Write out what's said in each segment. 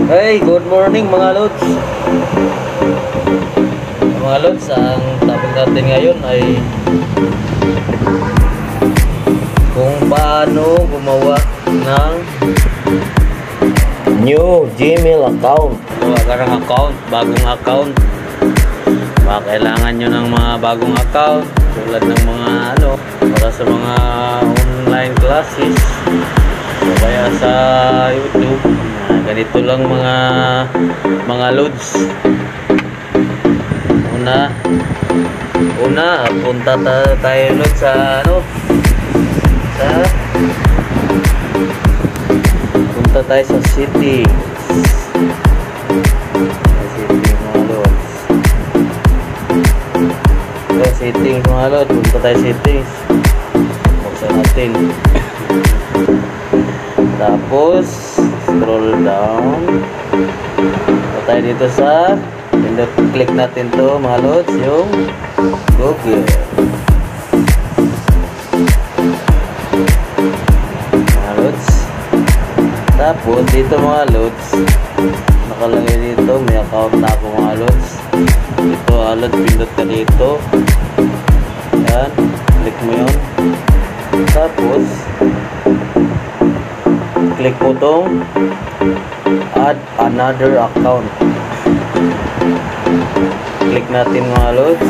Hey, good morning mga lods. Mga lods, ang topic natin ngayon ay kung paano gumawa ng new Gmail account. Gawa ka ng account, bagong account. Kailangan nyo ng mga bagong account tulad ng mga para sa mga online classes o kaya sa YouTube. Ganito lang mga loads. Una punta tayo load sa punta tayo sa settings mga loads. Settings mga loads, punta tayo settings, buksan natin. Tapos scroll down, punta tayo dito sa click natin to mga loads, yung Google mga loads. Tapos dito mga loads, nakalagay dito may account na ako mga loads. Ito loads, pindot ka dito, yan, click mo yun. Tapos click mo tong add another account, click natin mga loads.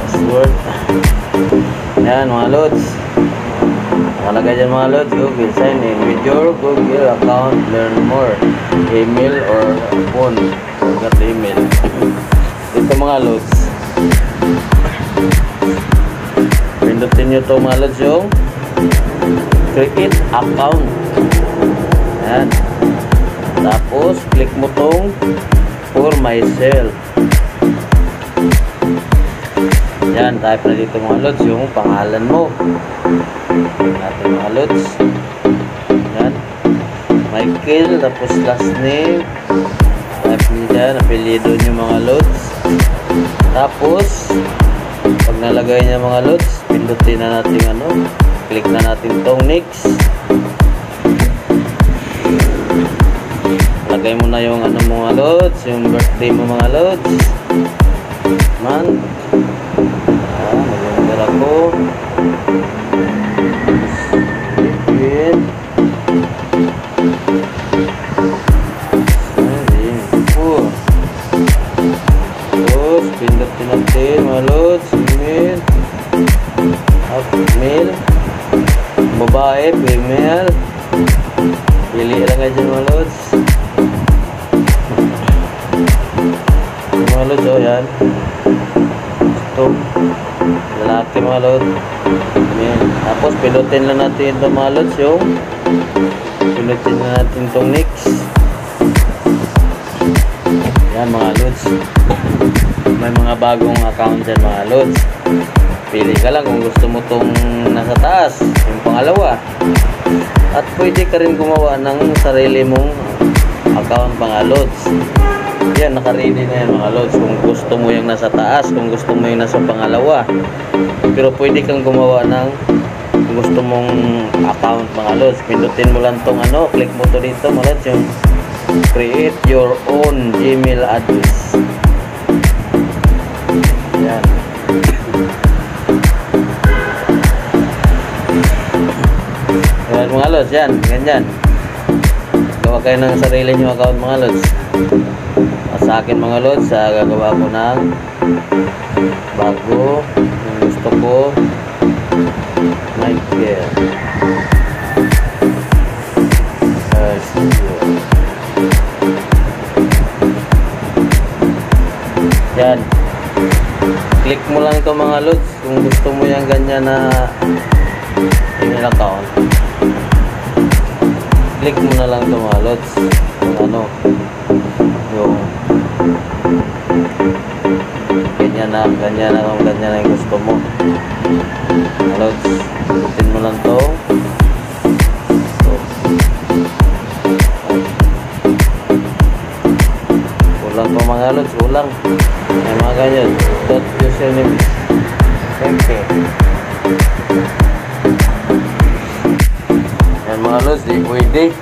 Password, yan mga loads, nakalagay dyan mga loads. Google, sign in with your Google account, learn more, email or phone, forgot the email. Ito mga loads, pindutin nyo to mga loads, yung create account, yan. Tapos click mo tong for myself, yan. Type na dito mga loads yung pangalan mo natin mga loads, yan, Michael, tapos last name, type nyo dyan, apelyido nyo mga loads. Tapos pag nalagay niya mga loads, pindutin na natin click na natin tong next. Lagay mo na yung mga loads, yung birthday mo mga loads, month, mag-enter ako, terus pindutin natin mga loads, email, email, babae, female, pili lang nga dyan mga loads. Mga loads, yan, ito lalaki mga loads, email. Tapos pindutin lang natin ito mga loads, yung pindutin na natin itong next, yan mga loads. May mga bagong account dyan mga loads, pili ka lang kung gusto mo tong nasa taas, yung pangalawa. At pwede ka rin gumawa ng sarili mong account mga loads. Yan, naka-ready na yan mga loads. Kung gusto mo yung nasa taas, kung gusto mo yung nasa pangalawa, pero pwede kang gumawa ng kung gusto mong account mga loads. Pindutin mo lang tong click mo to dito mga loads, yung create your own Gmail address, yan. Yan mga loads, yan, ganyan. Gawa kayo ng sarili nyo account mga loads. Sa akin mga loads, gagawa ko ng bago, yung gusto ko, Michael. Yan, click mo lang ito mga loads kung gusto mo yung ganyan na email account. Click mo na lang ito mga loads kung yung ganyan na yung gusto mo. Loads, pindutin mo lang to. mga lods, ulang. May mga ganyan. .username is empty. Yan mga lods, di pwede.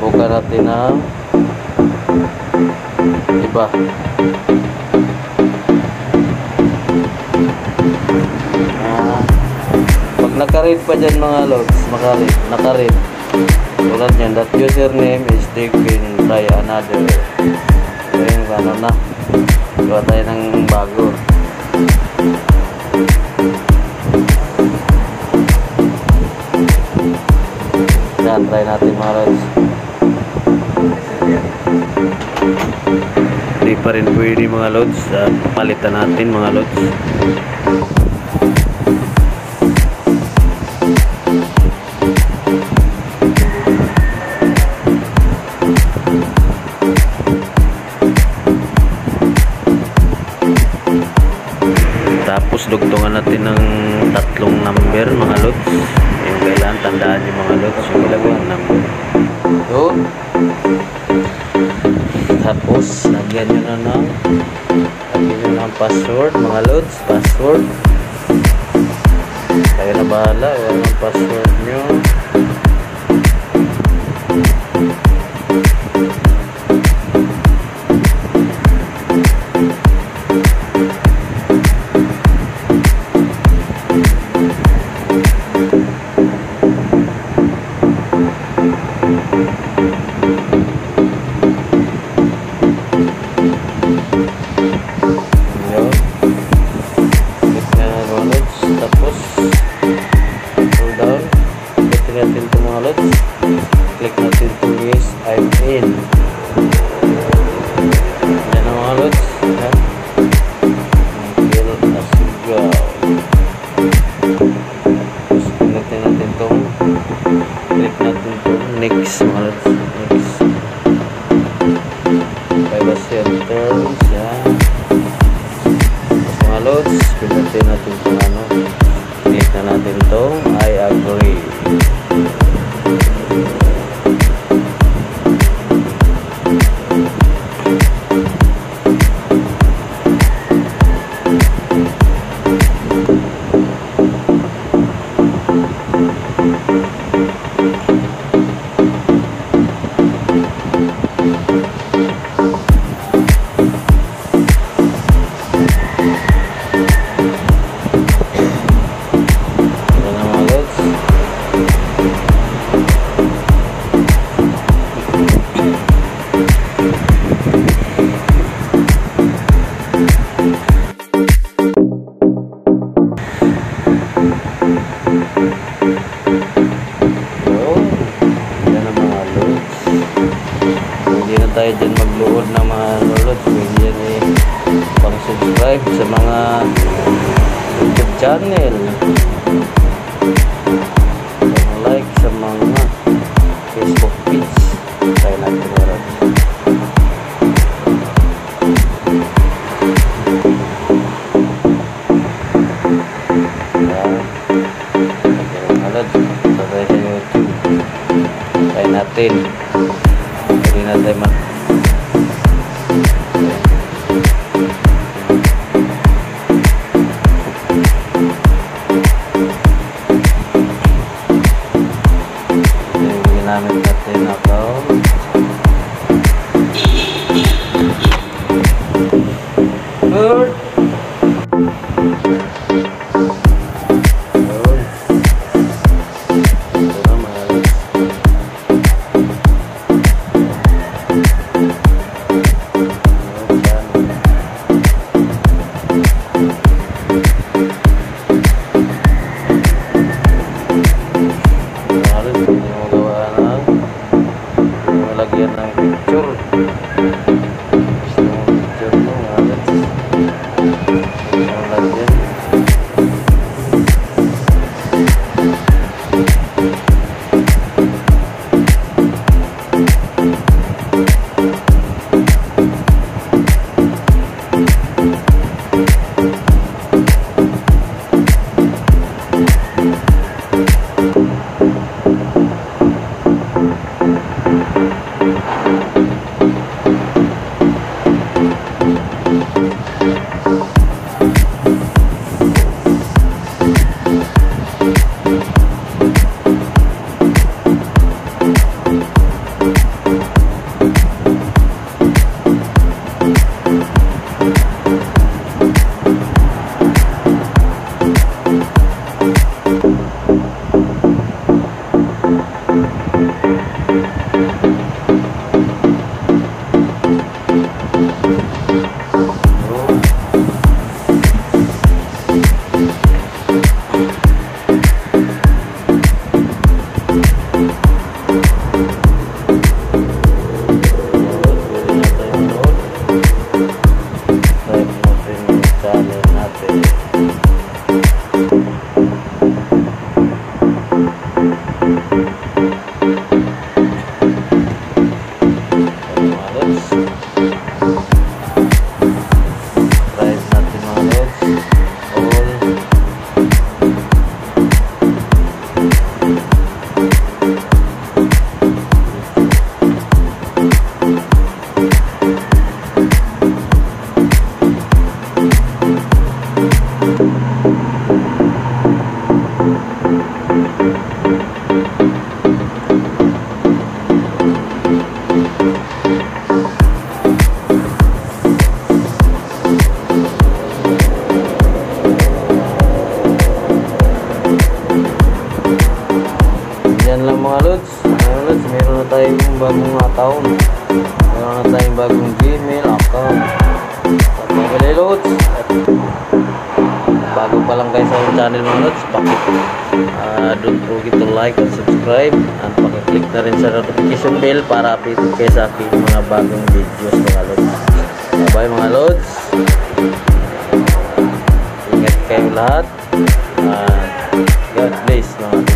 Buka natin ang iba. Pag nakaread pa dyan mga lods, nakaread. Tulad yan, that username is taken by another. So yung ano na, gawa tayo ng bago. Yan, try natin mga lods. Hindi pa rin pwede mga lods. Palitan natin mga lods. Tapos dugtungan natin ng tatlong number mga lods. Yung kailangan tandaan yung mga lods, yung ilagay ng number. Yun. Tapos lagyan nyo na ng password mga lods. Password. Kayo na bahala. Yan ang password nyo. Tapos scroll down, click natin ito mga lods, click natin ito yes, I'm in. Yan ang mga lods, until as you go. Tapos click natin itong next mga lods, next. Privacy and terms, yan. Tapos mga lods, pinatay natin itong ano, click na natin itong I agree. Tayo dyan magluod ng mga lods. Pwede yan pang subscribe sa mga YouTube channel, pang like sa mga Facebook page. Tayo natin meron. Mga lods, tayo sa YouTube. Tayo natin. Pwede na tayo ginamit natin account. Good. meron na tayong bagong account. Meron na tayong bagong Gmail account. At mga kalilods, bago pa lang kayo sa akong channel mga lods, don't forget to like and subscribe, at pakiclick na rin sa notification bell para updated kayo sa aking mga bagong videos mga lods. Bye bye mga lods, ingat kayo lahat, God bless mga lods.